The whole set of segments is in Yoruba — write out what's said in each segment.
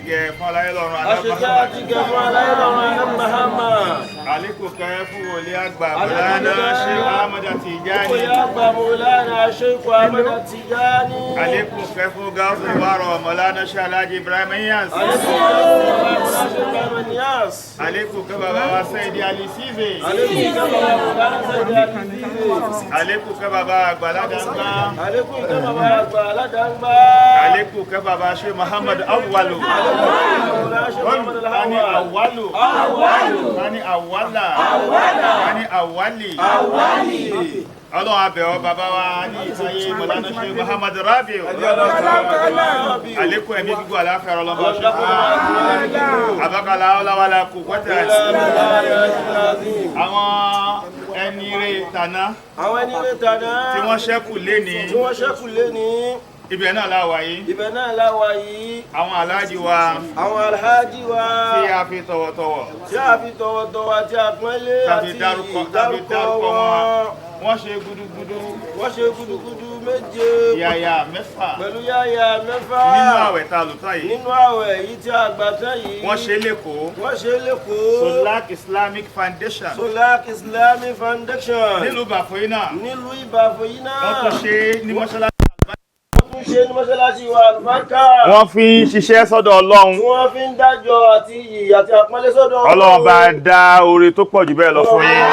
gẹ̀ fún aláyé lọ́run àṣekẹ́ àti gẹ̀ fún aláyé lọ́run àná Muhammad. àlékún kẹ́ fún wòlíì àgbà Mọ̀lánà Sheikh Ahmad Tijani. wòlíì àgbà Mọ̀lánà Sheikh Ahmad Tijani. àlékún kẹ́ fún gáúsù ìwárọ̀ Mọ̀lánà Sheikh Alhaji Ibrahim Niyas. àlékún kẹ́ bàbá wa Saidi Ali Size. àlékún kẹ́ bàbá Àgbàlá Dàngbà. àlékún kẹ́ bàbá Sheikh Muhammad Awwalu. Kani Awwalu. Kani Awwala. Kani Awwali. Ọlọ́run abẹ̀ ọ bàbá wa ní ìtayé Mọ̀lánà Sheikh Muhammad Rabiu. àlékún ẹ̀mí gbígbó àláfẹ́ ọlọ́mọ ṣe fún àbákalà ọláwàlá kò pọ́tẹ̀ àwọn ẹni rẹ̀ tàná tí wọ́n ṣẹ́kù léni ibẹ̀ náà láwà yìí àwọn aláàjì wa tí a fi tọ̀wọ̀tọ̀wọ̀ tí a pọ́nlé àti dárúkọ wọ́n ṣe gudugudu méje yàyà mẹ́fà pẹ̀lú yàyà mẹ́fà nínú àwẹ̀ tá a lò tán yìí nínú àwẹ̀ yìí tí a gbà tán yìí wọ́n ṣe lẹ́kọ̀ọ́ Solaq Islamic Foundation nílùú Ìbàfọ̀ náà wọ́n tún ṣe ní mọ́ṣáláṣí wọ́n fi ń ṣiṣẹ́ sọ́dọ̀ Ọlọ́run wọ́n fi ń dájọ́ àti iyì àti àpọ́nlé sọ́dọ̀ Ọlọ́run bá dá oore tó pọ̀ jù bẹ́ẹ̀ lọ fún yín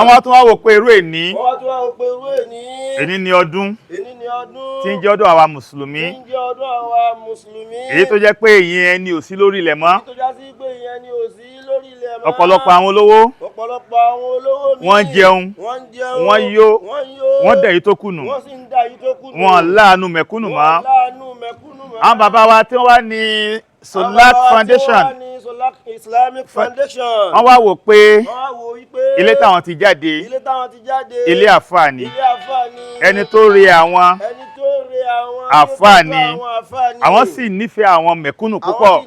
àwọn tó wá wò pé irú èní ní ọdún tí ń jẹ́ ọdún àwa mùsùlùmí èyí tó jẹ́ pé ìyẹn ẹni ò sí lórí ilẹ̀ mọ́ ọ̀pọ̀lọpọ̀ àwọn olówó wọ́n jẹun wọ́n yó wọ́n dẹ̀ yìí tó kùnù wọ́n láàánú mẹ̀kúnnù mọ́ àwọn bàbá wa tí wọ́n wá ní Solaq Foundation wọ́n wá wò pé ilé táwọn ti jáde ilé àfáà ni ẹni tó rí àwọn àfáà ni àwọn sì nífẹ̀ẹ́ àwọn mẹ̀kúnnù púpọ̀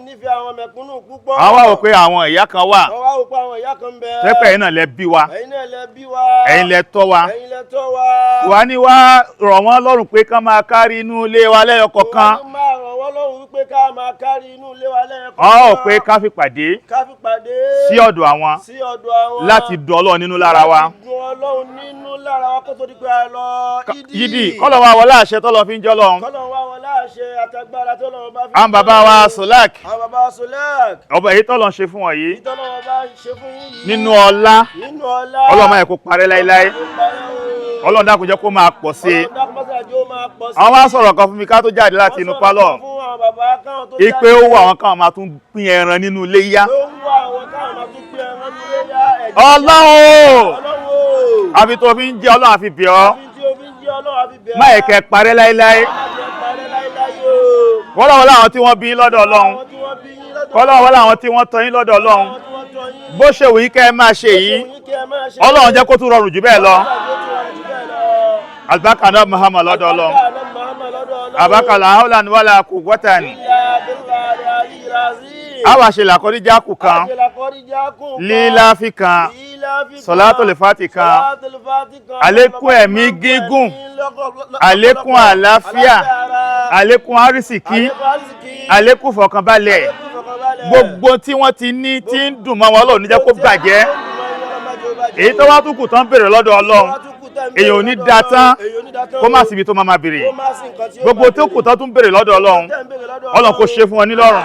àwọn wá wò pé àwọn ìyá kan wà tẹ́pẹ́ ẹ̀yin náà lẹ bí wa ẹ̀yin lẹ tọ́ wa wà ní wá rọ̀ wọ́n lọ́rùn pé ká máa kárí inú ilé wa lẹ́yọ kọ̀ọ̀kan ọ̀ pé ká fi pàdé sí ọ̀dọ̀ àwọn láti dùn Ọlọ́run nínú lára wa yídì kọ́lọ̀ wa wọlé àṣẹ tọ́lọ́ fi ń jọ́ lọ́run àwọn bàbá wa Solaq ọba èyí tọ́lọ́ ṣe fún wọn yìí nínú ọlá Ọlọ́run máa kó parẹ́ láíláí Ọlọ́run dákun jẹ́ kó máa pọ̀ sí i àwọn wá sọ̀rọ̀ kan fún mi ká tó jáde láti inú pálọ̀ ipe ó wà àwọn káwọn máa tún pín ẹran nínú ilé yá Ọlọ́run àfi tó fi ń jẹ́ Ọlọ́run àfi bẹ̀ ọ́ má ẹ̀kẹ́ parẹ́ láíláí kọ́lọ́wọ́ láwọn tí wọ́n bí lọ́dọ̀ Ọlọ́run kọ́lọ́wọ́ láwọn tí wọ́n tọ́ yín lọ́dọ̀ Ọlọ́run bó ṣe wù yí kẹ́ ẹ máa ṣe yìí Ọlọ́run jẹ́ kó tún rọrùn jù bẹ́ẹ̀ lọ albakana Muhammad lọ́dọ̀ Ọlọ́run abakala haulan wala quwwatan àwa ṣe làkọ́díjà kù kan líláfi kan Salatul Fati kan àlékún ẹ̀mí gígùn àlékún àlàáfíà àlékún àrísìkí àlékún fọkànbalẹ̀ gbogbo tí wọ́n ti ní tí ń dùn mọ́ wọn Ọlọ́run níjẹ́ kó bàjẹ́ èyí tó wá tún kù tán bèrè lọ́dọ̀ Ọlọ́run èyàn ò ní da tán kó má síbi tó máa bèrè gbogbo tó kù tán tún bèrè lọ́dọ̀ Ọlọ́run kó ṣe fún wọn nílọ́rùn.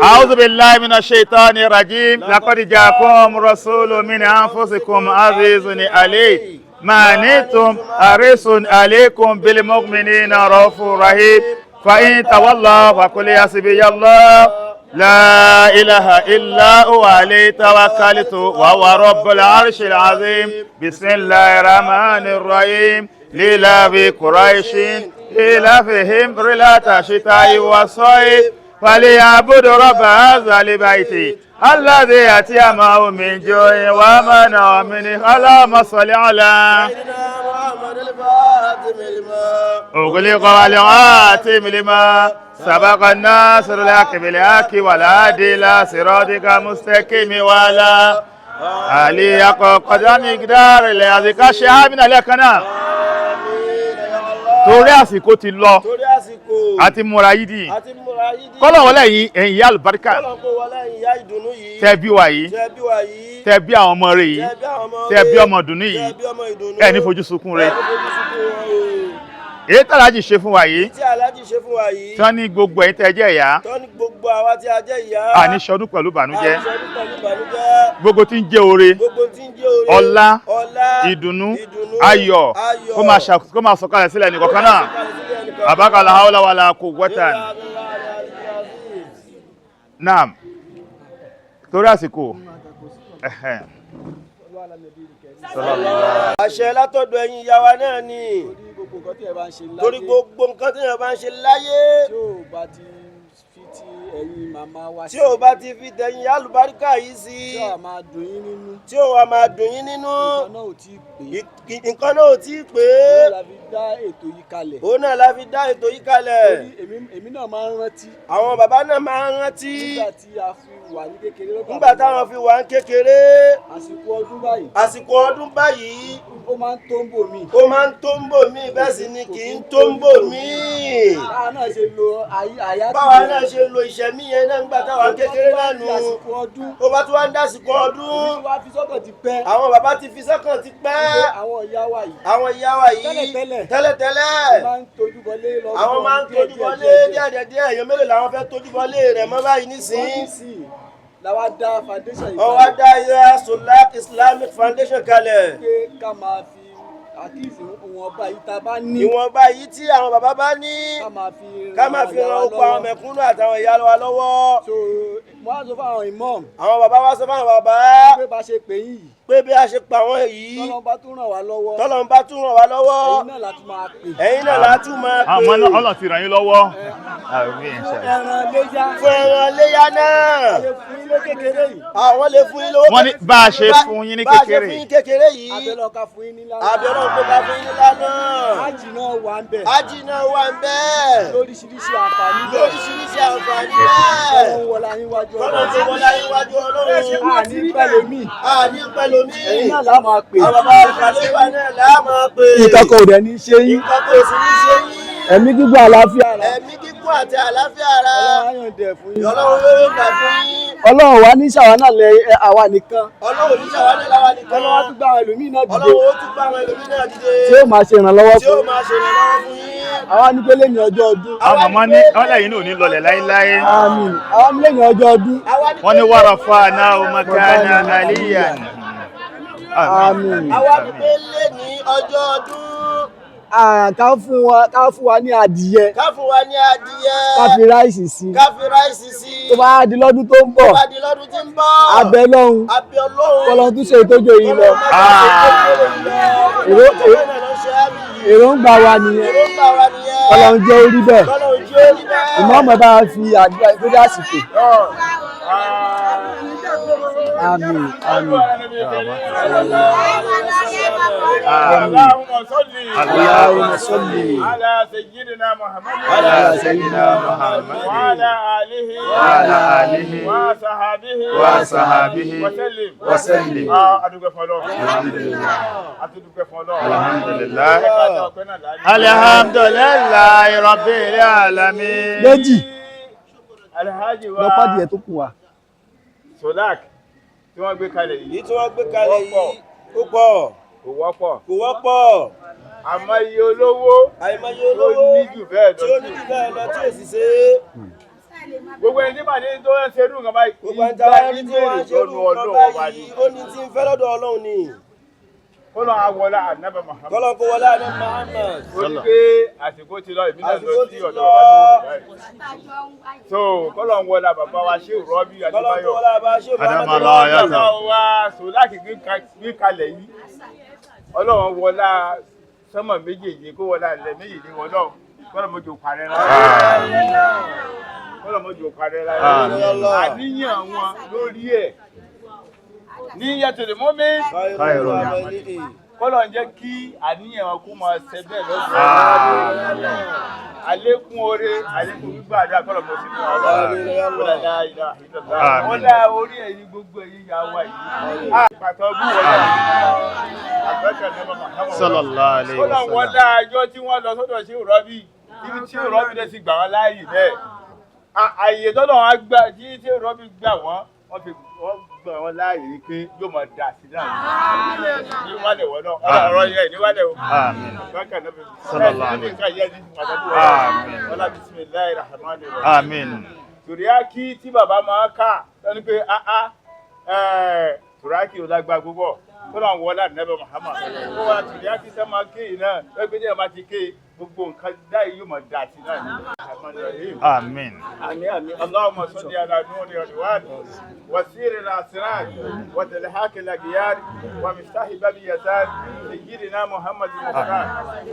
A'udhu billahi minash shaitani rajim laqad ja'akum rasulun min anfusikum azizun alayhi ma anittum harisun alaykum bil mu'minina raufur rahim fa in tawallaw faqul hasbiyallah لا إله إلا هو عليه توكلت وهو رب العرش العظيم بسم الله الرحمن الرحيم لإلاف قريش إلافهم رحلة الشتاء والصيف فليعبدوا رب هذا البيت الذي أطعمهم من جوع وآمنهم من خوف. اللهم صل على أغلق والعاتم لما سبق الناصر الحق بالحق والهادي إلى صراطك المستقيم وعلى آله حق قدر مقدار العظيم شهاب من لكنا torí àsìkò ti lọ àsìkò. Àti múra yídì. Àti múra yídì. Kọ́lọ̀ wọlé yìí ẹ̀yin ìyá àlùbáríkà. Kọ́lọ̀ kó wọlé ẹ̀yin ìyá ìdùnnú yìí. Tẹ́ bí wa yìí. Tẹ́ bí wa yìí. Tẹ́ bí àwọn ọmọ rẹ̀ yìí. Tẹ́ bí àwọn ọmọ rẹ̀. Tẹ́ bí ọmọ ìdùnnú yìí. Tẹ́ bí ọmọ ìdùnnú. Ẹ ní fojú sunkún rẹ̀. Ẹ ní fojú sunkún rẹ̀. Èyí tí Aláàjì ṣe fún wa yìí. Tí Aláàjì ṣe fún wa yìí. Tán ní gbogbo ẹ̀yin tẹ́ jẹ́ ìyá. Tán ní gbogbo àwa tí a jẹ́ ìyá. Àní ṣọdún pẹ̀lú ìbànújẹ́. Àní ṣọdún pẹ̀lú ìbànújẹ́. Gbogbo tí ń jẹ́ oore. Gbogbo tí ń jẹ́ oore. Ọlá. Ọlá. Ìdùnnú. Ayọ̀. Kó máa sọ̀kalẹ̀ sílẹ̀ nìkọ̀ọ̀kan náà. Àbákalà haúlá wà láà kó wọ́tàn. Naam. Torí àsìkò. Àṣẹ látọ̀dọ̀ ẹ̀yin ìyá wa náà ni. Torí gbogbo nǹkan tí èèyàn bá ń ṣe láyé. Tí ò bá ti fi tẹ̀yìn àlùbáríkà yìí sí. Tí ò wá máa dùn yín nínú. Nǹkan náà ò tí ì pé. Òun náà la fi dá ètò yìí kalẹ̀. Èmi náà máa ń rántí. Àwọn bàbá náà máa ń rántí. Nígbà tí a fi wà ní kékeré. Nígbà táwọn fi wà ní kékeré. Àsìkò ọdún báyìí. Ó máa ń tó ń bò mí. Ó máa ń tó ń bò mí bẹ́ẹ̀ sì ni kì í tó ń bò mí. Báwa náà ṣe lo àyà. Báwa náà ṣe lo ìṣẹ̀mí yẹn náà nígbà táwọn kékeré náà nù. Ó bá tún wá ń dásìkò ọdún. Àwọn bàbá ti fi sọ́kàn ti pẹ́. Àwọn ìyá wa yìí. Tẹ́lẹ̀tẹ́lẹ̀. Àwọn máa ń tójú bọlé díẹ̀díẹ̀. Èèyàn mélòó làwọn fẹ́ tójú bọlé rẹ̀ mọ́ báyìí nísìnyí. Làwa dá foundation yìí. Ó wá dá ìyá Solaq Islamic foundation kalẹ̀. Pé ká máa fi àkíyèsí ìwọ̀nba yìí tá a bá ní. Ìwọ̀nba yìí tí àwọn bàbá bá ní. Ká máa fi ran oko àwọn mẹ̀kúnnù àtàwọn ìyá wa lọ́wọ́. So mo wá sọ fún àwọn imam. Àwọn bàbá wá sọ fún àwọn bàbá. Pé bá ṣe pè yín yìí. Pé bí a ṣe pa wọ́n yìí. Tọ́lọ́run bá tún ràn wá lọ́wọ́. Tọ́lọ́run bá tún ràn wá lọ́wọ́. Ẹ̀yin náà la tún máa pè. Ẹ̀yin náà la tún máa pè. Àwọn Ọlọ́run ti ràn yín lọ́wọ́. Ẹran léyá. Fún ẹran léyá náà. Àwọn lè fún yín lówó. Wọ́n ní bá a ṣe fún yín ní kékeré. Bá a ṣe fún yín kékeré yìí. Abẹ́lọ́ ká fún yín ní lánàá. Abẹ́lọ́ kó ká fún yín ní lánàá. Ájì náà wà ń bẹ̀. Ájì náà wà ń bẹ̀. Lóríṣiríṣi àǹfààní bẹ́ẹ̀. Lóríṣiríṣi àǹfààní bẹ́ẹ̀. Ọlọ́run wọlá yín wájú Ọlọ́run. Ọlọ́run wọlá yín wájú Ọlọ́run. Àní pẹ̀lómì. Àní pẹ̀lómì. Ẹ̀yin náà lá máa pè. Àwọn bàbá ìpàdébà náà là máa pè. Ìkọ̀kọ̀ ò dẹ̀ ní ṣe yín. Ìkọ̀kọ̀ ò sì ní ṣe yín. Ẹ̀mí gígùn àlàáfíà ara. Ẹ̀mí gígùn àti àlàáfíà ara. Ọlọ́run á yọ̀ǹda ẹ̀ fún yín. Ọlọ́run yóò gbà fún yín. Ọlọ́run wá ní ṣàwọn náà lẹ àwa nìkan. Ọlọ́run ní ṣàwọn náà láwa nìkan. Ọlọ́run á tún gbà àwọn ẹlòmíì náà dìde. Ọlọ́run ó tún gbà àwọn ẹlòmíì náà dìde. Tí ó máa ṣe ìrànlọ́wọ́ fún. Tí ó máa ṣe ìrànlọ́wọ́ fún yín. Àwa ní pé lẹ́yìn ọjọ́ ọdún. Àwọn màmá ní ọlẹ́ yìí náà ò ní lọlẹ̀ láíláí. Àmín. Àwa ní lẹ́yìn ọjọ́ ọdún. Wọ́n ní warafa'nahu makanan aliyyan. Àmín. Àwa ní pé lé ní ọjọ́ ọdún. Ká fún wa ní adìyẹ. Ká fún wa ní adìyẹ. Ká fi ráìsì sí. Ká fi ráìsì sí. Tó bá di lọ́dún tó ń bọ̀. Tó bá di lọ́dún tí ń bọ̀. Abẹ lọ́hùn. Abẹ Ọlọ́run. Kọ́lọ́run tún ṣe ìtọ́jú yìí lọ. Èròǹgbà wa nìyẹn. Kọ́lọ́run jẹ́ orí bẹ́ẹ̀. Ìmọ̀ọ́mọ̀ bá fi àdúrà ìgbésẹ̀ àsìkò. Àmín. Àmín. Allahumma salli ala sayyidina Muhammad ala sayyidina Muhammad wa ala alihi wa sahbihi wa sahbihi wa sallim. Adúpẹ́ fún Ọlọ́run. Adúpẹ́ fún Ọlọ́run. Alhamdulillah. Alhamdulillahi rabbil alamin. Méjì. Alhaji wa lọ́pàdìyẹ tó kù wa. Solaq tí wọ́n gbé kalẹ̀ yìí. Tí wọ́n gbé kalẹ̀ yìí ó pọ̀. Kò wọ́pọ̀. Kò wọ́pọ̀. Àìmọye olówó. Àìmọye olówó. Tó ní jù bẹ́ẹ̀ lọ. Tí ó ní jù bẹ́ẹ̀ lọ tí ò sì ṣe é. Gbogbo ẹni tí màdé tó ń ṣe irú nǹkan báyìí. Gbogbo ẹni tí wọ́n ń ṣe irú nǹkan báyìí. Ó ní tí ń fẹ́ lọ́dọ̀ Ọlọ́run ni. Kọ́lọ̀ àwọlá ànábà Muhammad. Kọ́lọ̀ kó wọlé ànábà Muhammad. Ó ní pé àsìkò ti lọ ìbílẹ̀ lọ sí ọ̀dọ̀ ọ̀dọ̀. So kọ́lọ̀ ń wọlé bàbá wa ṣé òrọ́bí Adébáyọ̀. Kọ́lọ̀ ń wọlé bàbá ṣé òrọ́bí Adébáyọ̀. Bàbá wa Solaq gbé kalẹ̀ yìí. Ọlọ́run wọlá sánmọ̀ méjèèjì kó wọlá ilẹ̀ méjèèjì wọn náà. Kọ́lọ̀ mọ́jọ parẹ́ rárá. Kọ́lọ̀ mọ́jọ parẹ́ rárá. Àníyàn wọn lórí ẹ̀. Ní yàtọ̀ lè mọ́ mi. Kọ́lọ̀ ń jẹ́ kí àníyàn wọn kó máa ṣẹ bẹ́ẹ̀ lọ́sọ̀rọ̀. Àlékún oore, àlékún gbígbà àdá kọ́lọ̀ mọ́ sí fún ọlọ́run. Wọ́n dá orí ẹ̀yin gbogbo ẹ̀yin ìyá wa yìí. Àpàtàn bí wọ́n dá. Àgbẹ̀kẹ̀ ní ọmọ Muhammad. Sallallahu alaihi wasallam. Kọ́lọ̀ wọ́n dá ẹjọ́ tí wọ́n lọ sọ́dọ̀ sí Rọ́bì. tí rọ́bì dẹ̀ sì gbà wọ́n láàyè bẹ́ẹ̀ àyè tọ́lọ̀ wọn gbà tí rọ́bì gbà wọ́n gbà wọ́n láàyè pé yóò máa dà sí náà ní wálẹ̀ wọ́n náà ọ̀rọ̀ yẹn ní wálẹ̀ o. bákan náà sallallahu alaihi wasallam wala bismillahir rahmanir rahim. tùrìákì tí bàbá máa kà lọ́ni pé tùrìákì ò lágbá gbogbo tó náà wọlé àdínẹ́bẹ̀ Muhammad ó wà tùrìákì tẹ́ máa ké yìí náà ẹgbẹ́ jẹ́ máa ti ké gbogbo nǹkan dáì yóò máa dà sí náà ní Amin. Amin. Allahumma salli ala nuri al-wad wa sir al-asrar wa talhaq al-aghyar wa miftah bab yasar sayyidina Muhammad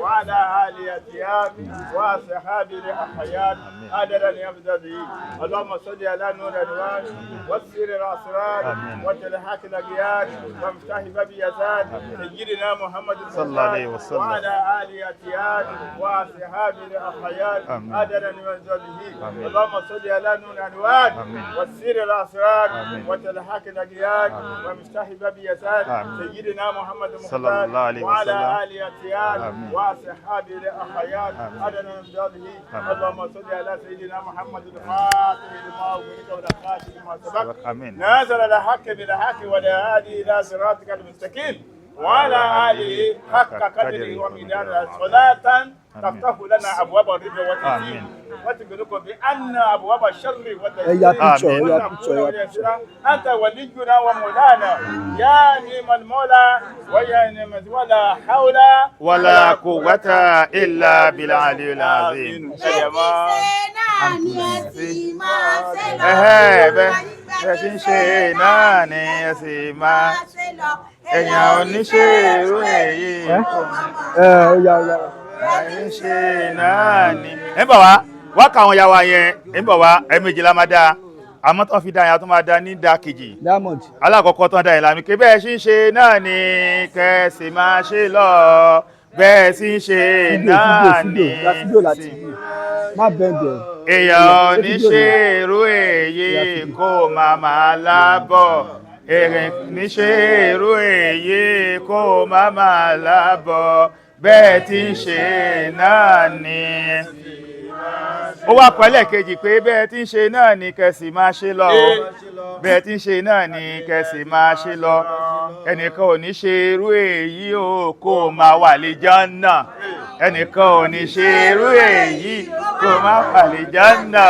wa ala alihi atiyab wa ashabi al-ahyan adada yabdadi. Allahumma salli ala nuri al-wad wa sir al-asrar wa talhaq al-aghyar wa miftah bab yasar sayyidina Muhammad sallallahu alaihi wasallam wa ala alihi atiyab وأصحاب الأخيار أدنى من ذله. اللهم صل على نور الأنوار والسر الأسرار وتلحق الأجيال ومفتاح باب يسار سيدنا محمد المختار وعلى آله الأطيار وأصحاب الأخيار أدنى من ذله. اللهم صل على سيدنا محمد الفاتح لما أغلق والخاتم لما سبق نازل الحق بالحق والهادي إلى صراطك المستقيم وعلى آله حق قدره ومقداره صلاة تفتح لنا أبواب الرضا والتيسير وتغلق بأن أبواب الشر والتيسير أنت ولينا ومولانا يا نعم المولى ويا نعم ولا حول ولا قوة إلا بالعلي العظيم. bẹ́ẹ̀ tí ń ṣe náà ni ẹ sì máa èèyàn oníṣẹ́ irú èyí ń ṣe náà ni. ẹ bọ̀ wá ká àwọn yàwá yẹn ẹ bọ̀ wá ẹ̀ẹ̀mejì la máa dá àmọ́ tó fi dá yẹn tó máa dá ní dá kejì alákọ̀ọ́kọ́ tó ń dá yẹn lámì pé bẹ́ẹ̀ sì ń ṣe náà ni kẹ́sì máa ṣe lọ bẹ́ẹ̀ sì ń ṣe náà ni èèyàn oníṣẹ́ irú èyí kó máa lábọ̀ èrè níṣẹ́ irú èyí kó máa lábọ̀ bẹ́ẹ̀ tí ń ṣe náà ni. ó wá pẹ́lẹ̀ kejì pé bẹ́ẹ̀ tí ń ṣe náà ni kẹsì máa ṣe lọ bẹ́ẹ̀ tí ń ṣe náà ni kẹsì máa ṣe lọ ẹnìkan ò ní ṣe irú èyí o kó máa wà lè Jánnà ẹnìkan ò ní ṣe irú èyí kó máa wà lè Jánnà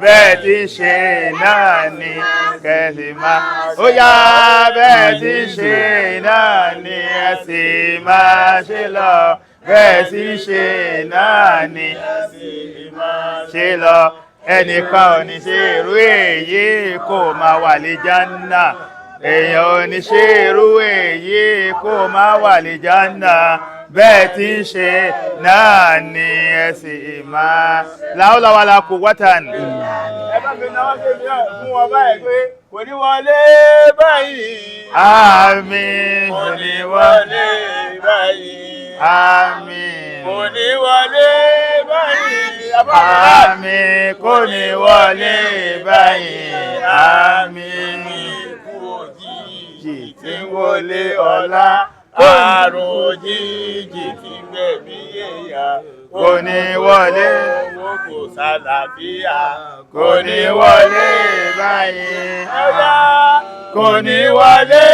bẹ́ẹ̀ tí ń ṣe náà ni kẹsì máa ó yá bẹ́ẹ̀ tí ń ṣe náà ni ẹ sì máa ṣe lọ bẹ́ẹ̀ tí ń ṣe náà ni ṣe lọ ẹnìkan ò ní ṣe irú èyí kó máa wà lè Jánnà èèyàn ò ní ṣe irú èyí kó máa wà lè Jánnà bẹ́ẹ̀ tí ń ṣe náà ni ẹ sì máa láúláwàlá kò wátàn. ẹ bá fi náwó ṣe fún wọn báyìí pé kò ní wọlé báyìí. Àmín. Kò ní wọlé báyìí. Àmín. Kò ní wọlé báyìí. Àmín. Kò ní wọlé báyìí. Àmín. Ikú òjijì Tí ń wọlé ọ̀la. àrùn òjijì tí ń gbẹ̀mí èèyàn. Kò ní wọlé. Owó kò sálàáfíà. Kò ní wọlé báyìí. Ọ̀yá. Kò ní wọlé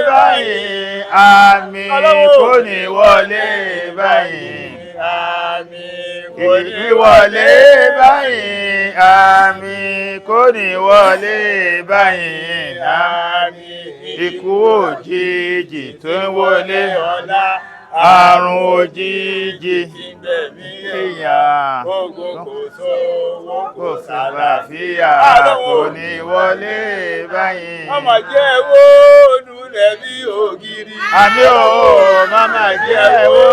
báyìí. Àmín. Kò ní wọlé báyìí. Àmín. Kò ní wọlé báyìí. Àmín. Kò ní wọlé báyìí. Àmín. Ikú òjijì tó ń wọlé ọ̀la. àrùn òjijì Ìgbẹ̀mí èèyàn gbogbo kò sówó kò sàlàáfíà kò ní wọlé báyìí. Ọmọ jẹ́ ewó lulẹ̀ bí ògiri. Àmì ò máma jẹ́ ewó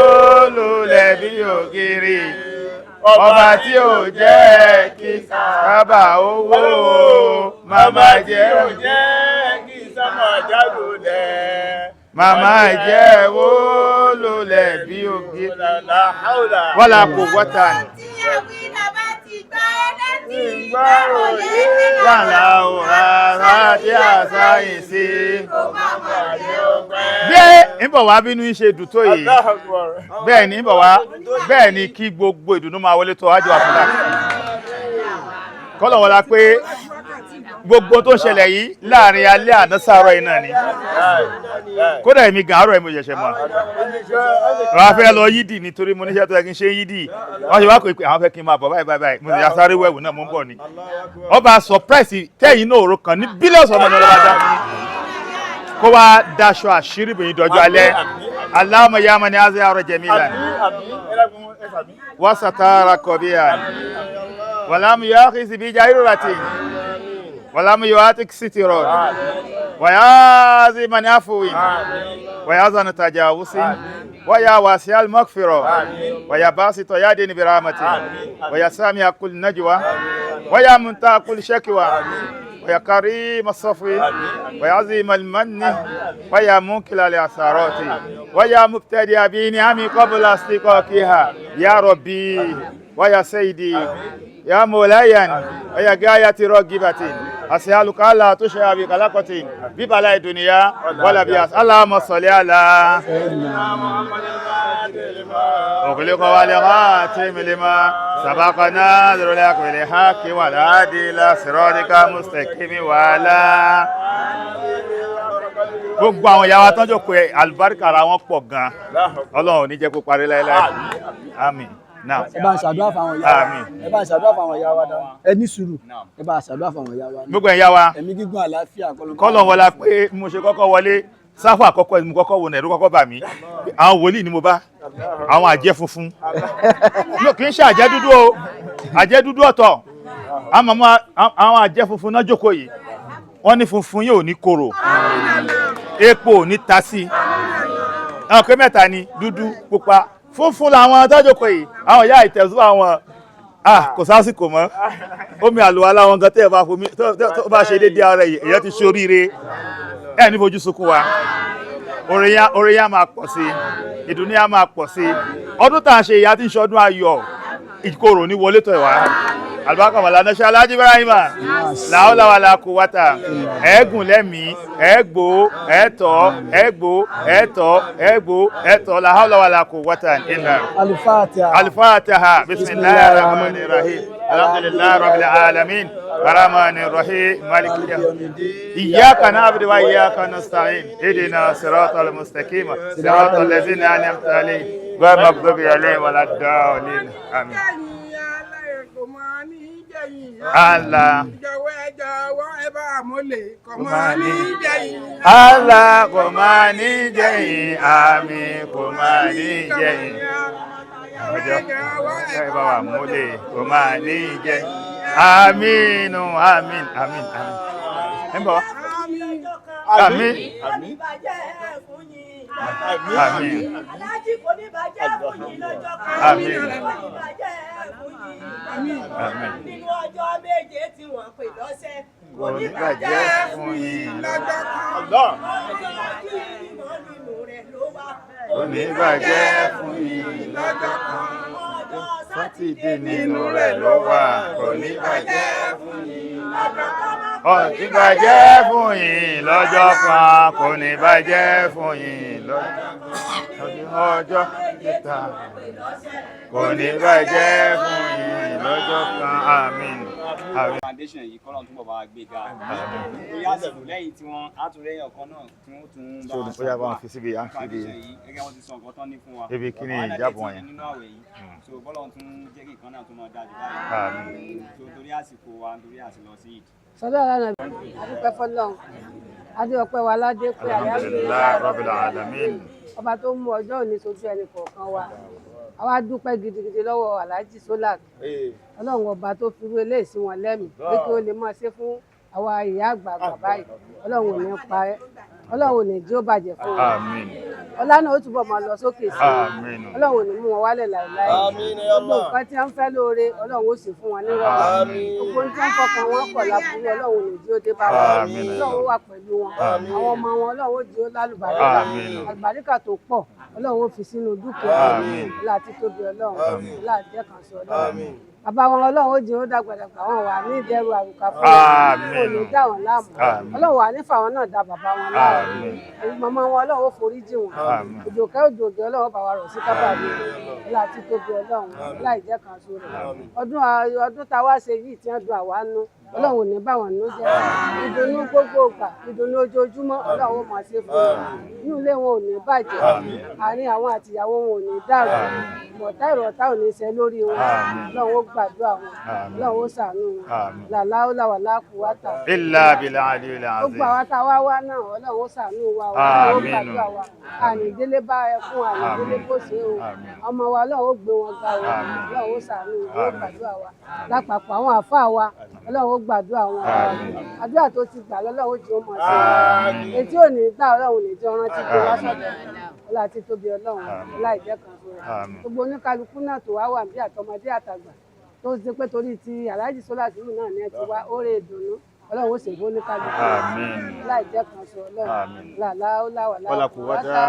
lulẹ̀ bí ògiri. Ọba tí ò jẹ́ kí sábà owó máma jẹ́ ò jẹ́ kí sábà jálulẹ̀. Màmá jẹ́ ewó lulẹ̀ bí ògiri. Wọ́lá kò wọ́tà ní. Tí ẹ̀wí làbá ti gbá ẹlẹ́tì Yàrá òrà àti àsáyìnsí. Bí ìbọ̀ wá bínú ṣe dùn tó yìí, bẹ́ẹ̀ ni ìbọ̀ wá, bẹ́ẹ̀ ni kí gbogbo ìdùnnú máa wọlé tó wájú àfúlà. Kọ́lọ̀ wọlá pé gbogbo tó ṣẹlẹ̀ yìí láàrin alẹ́ àná sáàrọ̀ iná ni. Kódà èmi gan àárọ̀ èmi ò ṣẹ̀ṣẹ̀ mọ̀. Wọ́n á fẹ́ lọ yídì nítorí mo níṣẹ́ tó yẹ kí n ṣe yídì. Wọ́n ṣe wá pé àwọn fẹ́ kí n máa bọ̀ báyìí. Mo sì yà sáré wẹ̀wù náà mo ń bọ̀ ni. Ọba surprise tẹ́yìn náà òru kan ní bílíọ̀nù ọmọ náà lọ́wọ́ dá. Kó wá daṣọ àṣírí bìnrin dọjọ́ alẹ́. Allahumma ya man yazara jamilan. Wa satara qabiyan. Wa lam yakhiz bi jayrati. Wa lam yuatik sitran. Wa ya zi man afwi. Wa ya zan tajawusi. Wa ya wasi al maghfira. Wa ya basita yadin bi rahmati. Wa ya sami kul najwa. Wa ya munta kul shakwa. ويا كريم الصفي ويا عظيم المن ويا منكل العثرات ويا مبتدئ بنعم قبل استقاقها يا ربي ويا سيدي يا مولاي ويا غاية راغبة أسألك ألا تشرع بقلقة ببلاء الدنيا ولا بياس. اللهم صل على أغلق والغاتم لما سبقنا ذرلك بالحق والهادي إلى صراطك المستقيم وعلى gbogbo àwọn ìyá wa tán jókòó àlùbáríkà ara wọn pọ̀ gan Ọlọ́run ò ní jẹ́ kó parí láéláé àmín. Now, ẹ bá ń ṣàdúrà fáwọn ìyá wa. Ẹ bá ń ṣàdúrà fáwọn ìyá wa dáa. Ẹ ní sùúrù. Ẹ bá ń ṣàdúrà fáwọn ìyá wa. Gbogbo ìyá wa. Ẹ̀mí gígùn àlàáfíà kọ́lọ̀ wọlá pé mo ṣe kọ́kọ́ wọlé sáfù àkọ́kọ́ mo kọ́kọ́ wo nẹ̀rú kọ́kọ́ bà mí. Àwọn wòlíì ni mo bá. Àwọn àjẹ́ funfun. Kì í ṣe àjẹ́ dúdú o. Àjẹ́ dúdú ọ̀tọ̀. Àwọn àjẹ́ funfun náà jókòó yìí. Wọ́n ní funfun yóò ní korò. Epo ò ní ta sí. Àwọn pé mẹ́ta ni dúdú pupa. Funfun làwọn adájọ́kọ̀ yìí àwọn ìyá ìtẹ̀sùn àwọn kò sásìkò mọ́ omi àlùwàlá wọn gan tẹ́ ẹ̀ bá fomi tó bá ṣe déédéé ara yìí èyàn ti ṣe oríire ẹ̀ ní fojú sunkún wa oore yá máa pọ̀ sí ìdùnnú yá máa pọ̀ sí ọdún tá à ń ṣe ìyá tí ń ṣọdún ayọ̀ ìkorò ní wọlé tọ̀ wá alùbákan wàlá náà ṣe alájí Ibrahima làólà wà láàkó wátà ẹ̀ẹ́gùn lẹ́mìí ẹ̀ẹ́gbò ẹ̀ẹ́tọ̀ ẹ̀ẹ́gbò ẹ̀ẹ́tọ̀ ẹ̀ẹ́gbò ẹ̀ẹ́tọ̀ làólà wà láàkó wátà ìlà. Al-Fatiha bismillahir rahmanir rahim alhamdulillahi rabbil alamin arrahmanir rahim maliki yawmiddin iyyaka na'budu wa iyyaka nasta'in ihdina siratal mustaqim siratal ladzina an'amta alayhim ghayril maghdubi alayhim waladdallin amin. Allah jọ̀wọ́ ẹ bá mọ́lẹ̀ kò máa ní jẹ̀yìn. Allah kò máa ní jẹ̀yìn àmín kò máa ní jẹ̀yìn. Ọjọ́ ẹ bá wà mọ́lẹ̀ kò máa ní jẹ̀yìn. Àmín àmín àmín àmín. Ẹ bọ̀ wá. Àmín. Àmín. Àmín. Aláàjì kò ní bàjẹ́ fún yín lọ́jọ́ kan. Àmín. Kò ní bàjẹ́ fún yín. Àmín. Nínú ọjọ́ méje tí wọ́n pè lọ́sẹ̀. Kò ní bàjẹ́ fún yín lọ́jọ́ kan. Ọjọ́ tí ìmọ̀ nínú rẹ̀ ló wà. Kò ní bàjẹ́ fún yín lọ́jọ́ kan. Ọjọ́ Sátidé nínú rẹ̀ ló wà. Kò ní bàjẹ́ fún yín lọ́jọ́ kan. Kò ní bàjẹ́ fún yín lọ́jọ́ kan. Kò ní bàjẹ́ fún yín lọ́jọ́ ọjọ́ mẹ́ta. Kò ní bàjẹ́ fún yín lọ́jọ́ kan. Àmín. Foundation yìí kọ́nà túnbọ̀ bá gbé ga. Orí àsìkò lẹ́yìn tí wọ́n á tún lẹ́yìn ọ̀kan náà tí wọ́n tún bá wọn sọ̀rọ̀ bá wọn fi síbi foundation yìí gẹ́gẹ́ wọ́n ti sọ nǹkan tán ní fún wa. Ebi kí ni ìjábọ̀ yẹn? Nínú àwẹ̀ yìí. So bọ́lọ̀ tún jẹ́ kí ìkan náà tún máa dájú báyìí. So torí àsìkò wa torí àsìlọ sí ìdí. Sọ́dọ̀ àlànà adúpẹ́ fọ́lọ́run adé ọpẹ́ wa ládé pé Alhamdulillah Rabbil Alamin. Ọba tó mú ọjọ́ òní sojú ẹnì kọ̀ọ̀kan wa àwa dúpẹ́ gidigidi lọ́wọ́ Alhaji Solaq Ọlọ́run ọba tó fi rú eléyìí sí wọn lẹ́mìí pé kí ó lè máa ṣe fún àwa ìyá àgbà bàbá yìí Ọlọ́run ò ní pa ẹ́ Ọlọ́run ò ní jí ó bàjẹ́ fún wọn ọlá náà ó túbọ̀ máa lọ sókè sí i Ọlọ́run ò ní mú wọn wálẹ̀ láìláì gbogbo nǹkan tí wọ́n ń fẹ́ lóore Ọlọ́run ó sì fún wọn nírọ̀rùn gbogbo tí wọ́n fọkàn wọn kọ̀ láburú Ọlọ́run ò ní jí ó dé bá wọn Ọlọ́run wà pẹ̀lú wọn àwọn ọmọ wọn Ọlọ́run ó jí ó lálùbáríkà àlùbáríkà tó pọ̀ Ọlọ́run ó fi sínú dúkìá láti tóbi Ọlọ́run láti jẹ́ kan sọ Ọlọ́run bàbá wọn ọlọ́run ó jẹ́ ó dàgbàdàgbà wọn wà ní ìdẹ́rù àrùkà fún Àmín. wọn kò ní dá wọn láàmú ọlọ́run wà nífà wọn náà dá bàbá wọn láàmú màmá wọn ọlọ́run ó forí jì wọn òjòkẹ́ òjòkè ọlọ́run bá wa rọ̀ sí kábàámì láti tóbi ọlọ́run láì jẹ́ kan sórí ọdún tá a wá ṣe yìí tí wọ́n dùn àwa nú ọlọ́run ò ní bá wọn nú jẹ́ ìdùnnú gbogbo ìgbà ìdùnnú ojoojúmọ́ ọlọ́run ó máa ṣe fún wọn inú ilé wọn ò ní bàjẹ́ àárín àwọn àtìyàwó wọn ò ní dàrú ìmọ̀tá ìrọ̀tá ò ní ṣe lórí wọn ọlọ́run ó gbàdúrà wọn ọlọ́run ó ṣàánú wọn làláwọ́láwà láàkúwátà Illa billahi al-aliyyil azim. gbogbo àwọn tá a wá wá náà ọlọ́run ó ṣàánú wa ọlọ́run ó gbàdúrà wa ànídélé bá ẹkún ànídélé bó ṣe o ọmọ wa ọlọ́run ó gbé wọn ga o ọlọ́run ó ṣàánú wa ó gbàdúrà wa lápapọ̀ àwọn àfáà wa ọlọ́run ó gbàdúrà wọn àdúrà tó ti gbà lọ́lọ́run ó jẹ́ ó mọ̀ sí etí ò ní gbà ọlọ́run lè jẹ́ ọ̀rán tí kò wá sọ́dọ̀ ọlá ti tóbi ọlọ́run láì jẹ́ kan fún wa gbogbo oníkálukú náà tó wá wà bí àtọmọdé àtàgbà tó ṣe pé torí ti Alhaji Solaq náà ní ẹ ti wá óre ìdùnnú ọlọ́run ó sì fún oníkálukú láì jẹ́ kan sọ ọlọ́run làláwọ́láwà láàkúwátá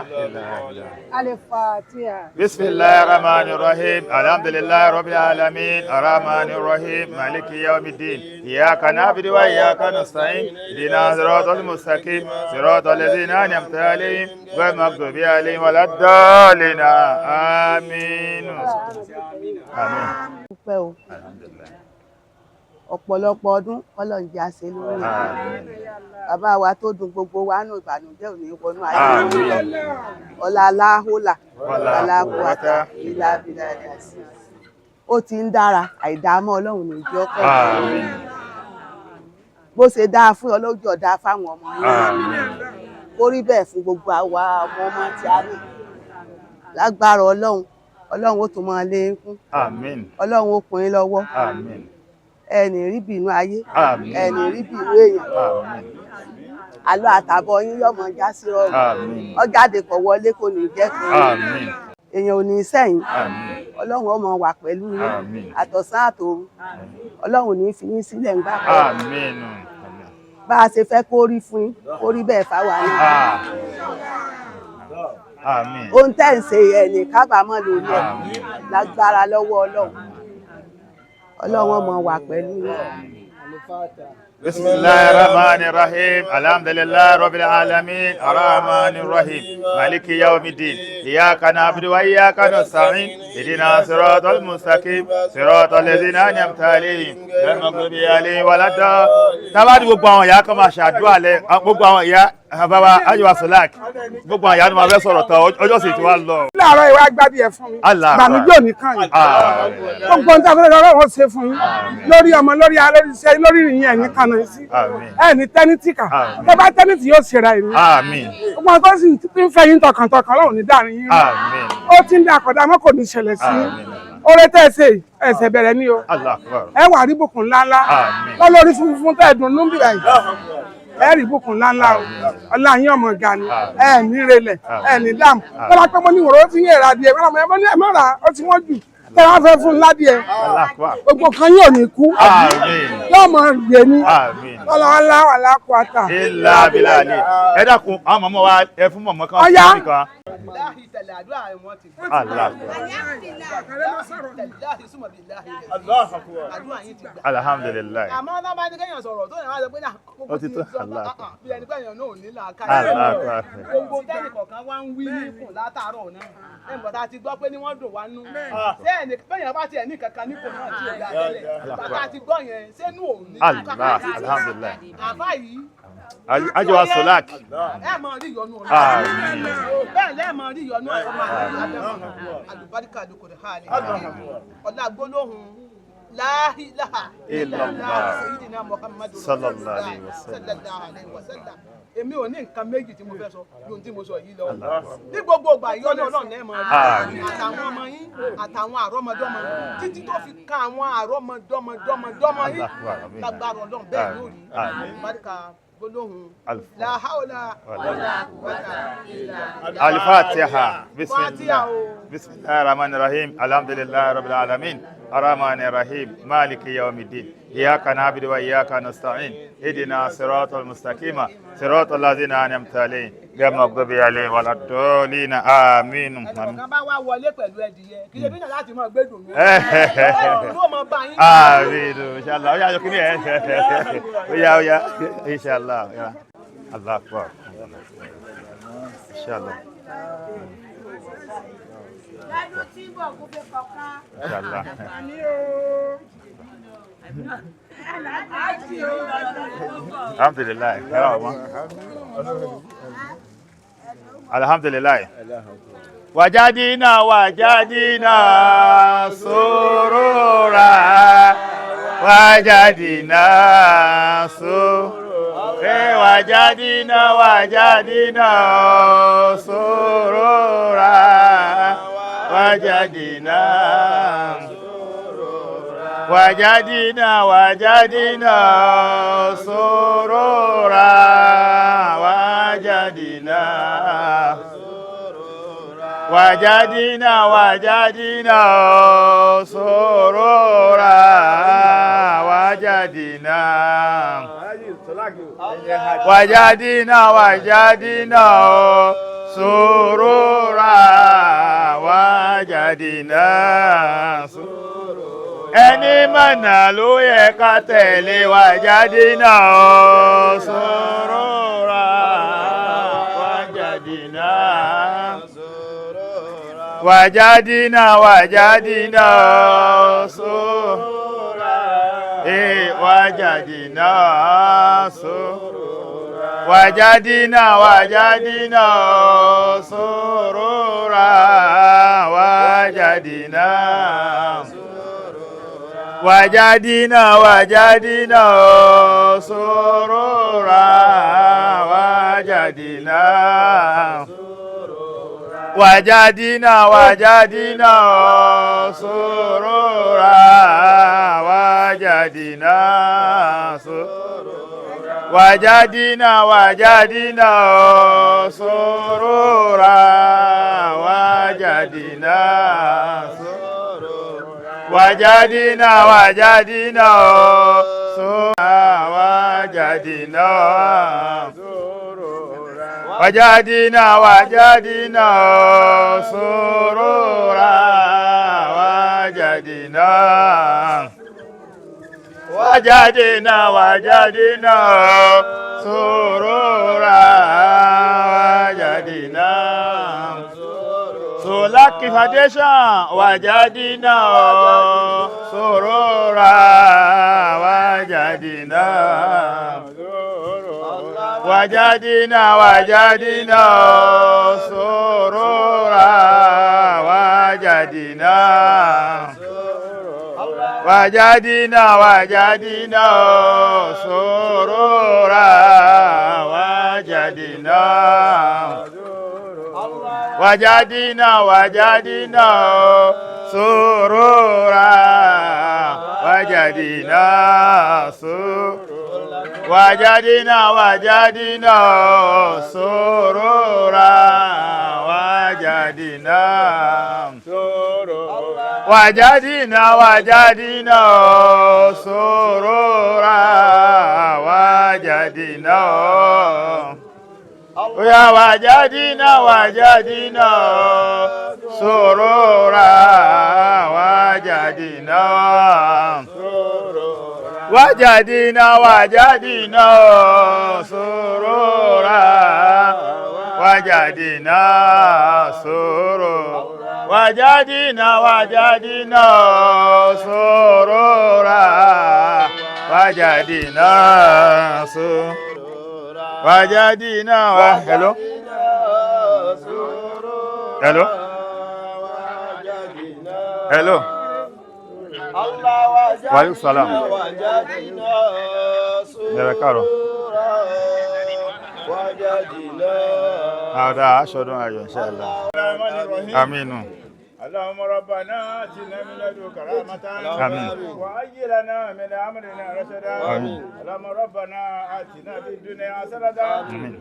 Al-Fatiha. Bismillahir Rahmanir Rahim. Alhamdulillahi Rabbil Alamin. Ar-Rahmanir Rahim. Maliki Yawmiddin. Iyyaka na'budu wa iyyaka nasta'in. Ihdinas siratal mustaqim. Siratal ladzina an'amta 'alayhim ghayril maghdubi 'alayhim waladdallin. Àmín. Àmín. Dúpẹ́ o. Ọ̀pọ̀lọpọ̀ ọdún Ọlọ́run jẹ́ àṣẹ lórí bàbá wa tó dùn gbogbo wa nù ìbànújẹ́ ò ní wọnú ayé ọlá aláhólà aláhùwàtà ìlà àbílà ẹ̀dásí ó ti ń dára àìdámọ́ Ọlọ́run ní ìjọ ọkọ̀ bó ṣe dáa fún ọlọ́jọ́ dáa fáwọn ọmọ yìí kó rí bẹ́ẹ̀ fún gbogbo àwa ọmọ tí a ní lágbára Ọlọ́run ó tún máa lé kún Ọlọ́run ó kún yín lọ́wọ́ ẹni rí bínú ayé ẹni rí bínú èèyàn àlọ́ àtàbọ̀ yín yọmọ já sí rọrùn ọjáde kọ̀ wọlé kò ní jẹ́ fún èèyàn ò ní sẹ́yìn Ọlọ́run ó máa wà pẹ̀lú yín àtọ̀sán àtòru Ọlọ́run ní fi yín sílẹ̀ ńgbà kan bá a ṣe fẹ́ kó rí fún yín kó rí bẹ́ẹ̀ fáwa náà ohun tẹ́ ń ṣe ẹni kábàámọ̀ lórí ẹ̀ lágbára lọ́wọ́ Ọlọ́run ọmọ wà pẹ̀lú Bismillahir Rahmanir Rahim. Alhamdulillahi Rabbil Alamin. Ar-Rahmanir Rahim. Maliki Yawmiddin. Iyyaka na'budu wa iyyaka nasta'in. Ihdinas siratal mustaqim. Siratal ladzina an'amta 'alayhim ghayril maghdubi 'alayhim waladdallin. Tabadi gbogbo àwọn ìyá kan máa ṣàdúrà lẹ gbogbo àwọn ìyá bàbá Ajiwa Solaq gbogbo àwọn ìyá ni máa fẹ́ sọ̀rọ̀ tán ọjọ́ sì ti wá lọ. láàárọ̀ ìwà gbádìí ẹ̀ fún mi gbàmíjò nìkan yìí gbogbo nǹkan fún Ọlọ́run ṣe fún yín lórí ọmọ lórí alórí iṣẹ́ lórí ìrìn ẹ̀ ní kànáà sí ẹ̀ ní tẹ́nítìkà tó bá tẹ́nítì yóò ṣe ra èmi gbogbo àwọn tó sì ń fẹ́ yín tọkàntọkàn Ọlọ́run ní dáàrin yín ó ti ń dá àkọ́dá mọ́ kò ní ṣẹlẹ̀ sí oore tẹ́ ẹ ṣe ẹsẹ̀ bẹ̀rẹ̀ ní o ẹ wà rí bùkún ńláńlá lọ́lórí funfun tẹ́ ẹ̀dùn nú bìrà yìí ẹ rí bùkún ńláńlá o ọlá yín ọmọ ìgbà ni ẹ ní relẹ̀ ẹ ní dàm lọ́la pé mo ní ìwòrò ó ti ń yẹ̀ra díẹ̀ wọ́n mọ̀ ní ẹ mọ́ra ó ti wọ́n jù tẹ́ wọ́n fẹ́ fún ládìẹ gbogbo kan yóò ní kú yóò mọ ìgbé ní ọlọ́wọ́lá wà lápáta. Ilá abilá ni ẹ dákun àwọn mọ̀mọ́ wa ẹ fún mọ̀mọ́ kan fún nìkan. Alhamdulillah. Àmọ́ ọ̀nà bá ní kéèyàn sọ̀rọ̀ tó yẹn wá sọ pé náà kókó ti sọ bí ẹni pé èèyàn náà ò ní làákà yìí. Gbogbo tẹ́lẹ̀ kọ̀ọ̀kan wá ń wí ní ikùn látàárọ̀ náà. Ẹ̀ bọ̀dá ti gbọ́ pé ní wọ́n dùn wá nú. Ṣé ẹni bẹ́yàn bá tiẹ̀ ní kankan nípò náà tí ò dá tẹ́lẹ̀? Bàtà ti gbọ́ yẹn ṣé nú òun ní kankan? Alhamdulillah. Àbá yìí. Ajiwa Solaq. Ẹ máa rí ìyọnu ọ̀la. Bẹ́ẹ̀ lẹ́ẹ̀ máa rí ìyọnu ọ̀la. Àlùbáríkà dòkòdò hàlẹ́. Ọ̀la gbólóhùn La ilaha illallah Sayyidina Muhammadu sallallahu alaihi wasallam. Èmi ò ní nǹkan méjì tí mo fẹ́ sọ yóò tí mo sọ yìí lọ. Ní gbogbo ìgbà ìyọ́nú Ọlọ́run lẹ́ẹ̀ máa rí àtàwọn ọmọ yín àtàwọn àrọ́mọdọ́mọ títí tó fi kan àwọn àrọ́mọdọ́mọ yín lágbára Ọlọ́run bẹ́ẹ̀ yóò rí àlùbáríkà gbólóhùn la hawla wala quwwata illa billah. Al-Fatiha. Bismillahir Rahmanir Rahim. Alhamdulillahi Rabbil Alamin. الرحمن الرحيم مالك يوم الدين إياك نعبد وإياك نستعين اهدنا صراط المستقيم صراط الذين أنعمت عليهم غير المغضوب عليهم ولا الضالين آمين. ẹnìkan bá wá wọlé pẹ̀lú ẹdìyẹ kí lè bí náà láti máa gbé dùn mí. ló máa bá yín. آمين إن شاء الله. ó yá yọ kíní ẹ̀ ó yá إن شاء الله. الله أكبر إن شاء الله. إن شاء الله. الحمد لله. الحمد لله. وجدنا سرورا وجدنا سرورا وجدنا سرورا وجدنا سرورا ẹni mọ̀nà ló yẹ ká tẹ̀lé wajadina surura wajadina surura wajadina surura وجدنا سرورا وجدنا سرورا Solaq Foundation wajadina surura wajadina surura wajadina surura wajadina surura ويا وجدنا سرورا وجدنا سرورا hello Waalaikum salam. Ada aṣọ́dún ayọ̀ inshallah. Aminu. اللهم ربنا آتنا من لدنك رحمة وهيئ لنا من أمرنا رشدا اللهم ربنا آتنا في الدنيا حسنة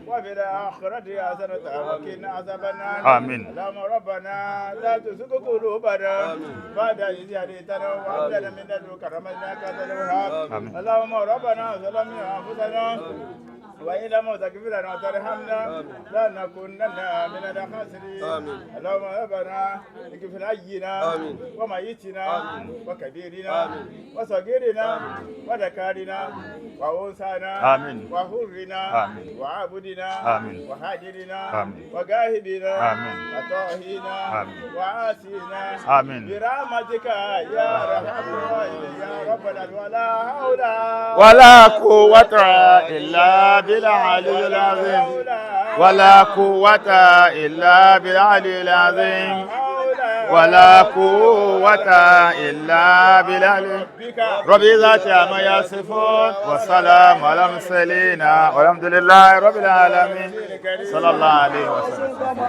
وفي الآخرة حسنة وقنا عذاب النار اللهم ربنا لا تزغ قلوبنا بعد إذ هديتنا وهب لنا من لدنك رحمة إنك أنت الوهاب اللهم ربنا ظلمنا أنفسنا وإن لم تغفر لنا وترحمنا لنكونن من الخاسرين اللهم ربنا اغفر حينا وميتنا وكبيرنا وصغيرنا وذكرنا وأنثانا وحرنا وعبدنا وحاجرنا وغائبنا وطاهرنا وعاسينا برحمتك يا أرحم الراحمين يا رب العالمين ولا قوة إلا بالعلي العظيم ولا قوة إلا بالعلي العظيم ولا قوة إلا بالعلي رب ذات ما يصفون والسلام على المرسلين والحمد لله رب العالمين صلى الله عليه وسلم.